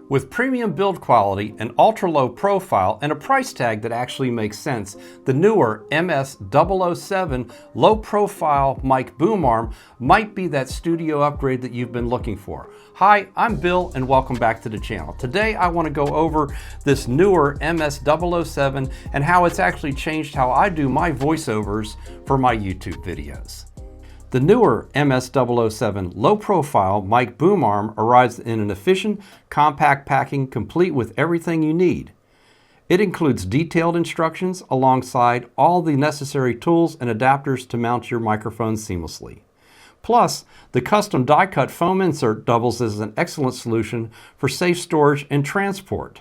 With premium build quality, an ultra-low profile, and a price tag that actually makes sense, the Neewer MS007 low-profile mic boom arm might be that studio upgrade that you've been looking for. Hi, I'm Bill and welcome back to the channel. Today I want to go over this Neewer MS007 and how it's actually changed how I do my voiceovers for my YouTube videos. The Neewer MS007 low-profile mic boom arm arrives in an efficient, compact packing complete with everything you need. It includes detailed instructions alongside all the necessary tools and adapters to mount your microphone seamlessly. Plus, the custom die-cut foam insert doubles as an excellent solution for safe storage and transport.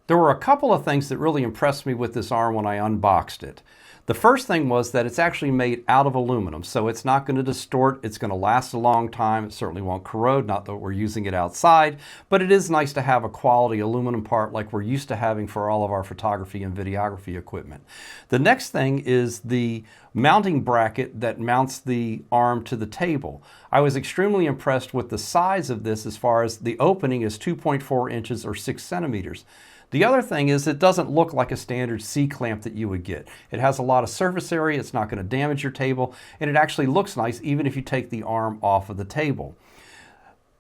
There were a couple of things that really impressed me with this arm when I unboxed it. The first thing was that it's actually made out of aluminum, so it's not going to distort, it's going to last a long time, it certainly won't corrode, not that we're using it outside, but it is nice to have a quality aluminum part like we're used to having for all of our photography and videography equipment. The next thing is the mounting bracket that mounts the arm to the table. I was extremely impressed with the size of this as far as the opening is 2.4 inches or 6 centimeters. The other thing is it doesn't look like a standard C-clamp that you would get. It has a lot of surface area, it's not going to damage your table, and it actually looks nice even if you take the arm off of the table.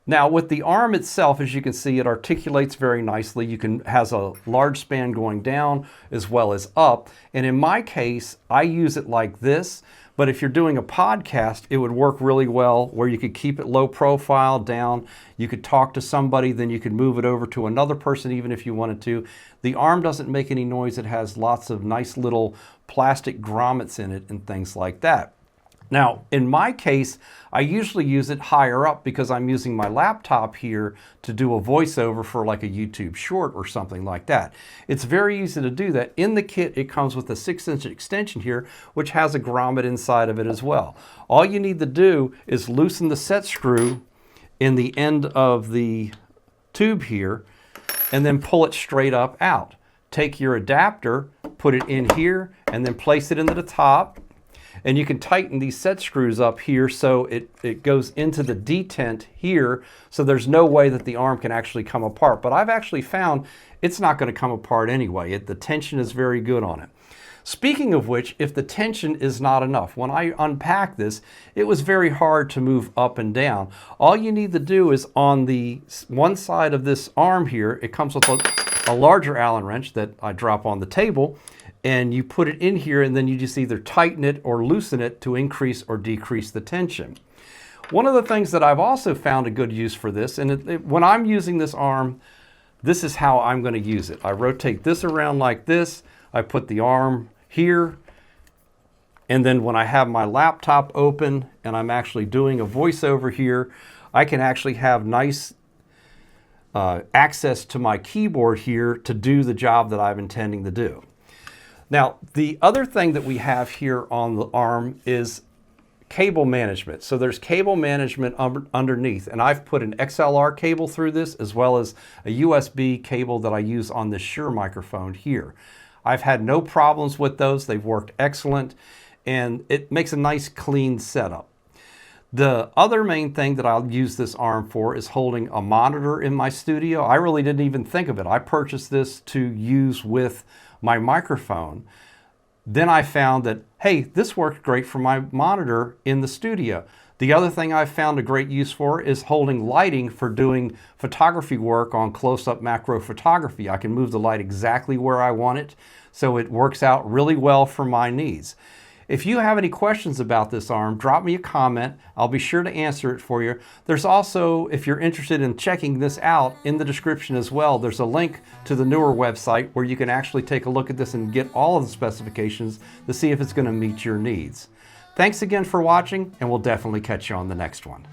Now with the arm itself, as you can see, it articulates very nicely. Has a large span going down as well as up, and in my case, I use it like this. But if you're doing a podcast, it would work really well where you could keep it low profile down. You could talk to somebody, then you could move it over to another person even if you wanted to. The arm doesn't make any noise. It has lots of nice little plastic grommets in it and things like that. Now, in my case, I usually use it higher up because I'm using my laptop here to do a voiceover for like a YouTube short or something like that. It's very easy to do that. In the kit, it comes with a 6-inch extension here, which has a grommet inside of it as well. All you need to do is loosen the set screw in the end of the tube here, and then pull it straight up out. Take your adapter, put it in here, and then place it into the top. And you can tighten these set screws up here so it goes into the detent here, so there's no way that the arm can actually come apart. But I've actually found it's not going to come apart anyway. The tension is very good on it. Speaking of which, if the tension is not enough, when I unpacked this, it was very hard to move up and down. All you need to do is on the one side of this arm here, it comes with a larger Allen wrench that I drop on the table, and you put it in here and then you just either tighten it or loosen it to increase or decrease the tension. One of the things that I've also found a good use for this, and when I'm using this arm, this is how I'm going to use it. I rotate this around like this, I put the arm here, and then when I have my laptop open and I'm actually doing a voiceover here, I can actually have nice access to my keyboard here to do the job that I'm intending to do. Now, the other thing that we have here on the arm is cable management. So there's cable management underneath, and I've put an XLR cable through this as well as a USB cable that I use on this Shure microphone here. I've had no problems with those. They've worked excellent, and it makes a nice clean setup. The other main thing that I'll use this arm for is holding a monitor in my studio. I really didn't even think of it. I purchased this to use with my microphone. Then I found that, hey, this worked great for my monitor in the studio. The other thing I've found a great use for is holding lighting for doing photography work on close-up macro photography. I can move the light exactly where I want it, so it works out really well for my needs. If you have any questions about this arm, drop me a comment. I'll be sure to answer it for you. There's also, if you're interested in checking this out, in the description as well, there's a link to the Neewer website where you can actually take a look at this and get all of the specifications to see if it's going to meet your needs. Thanks again for watching, and we'll definitely catch you on the next one.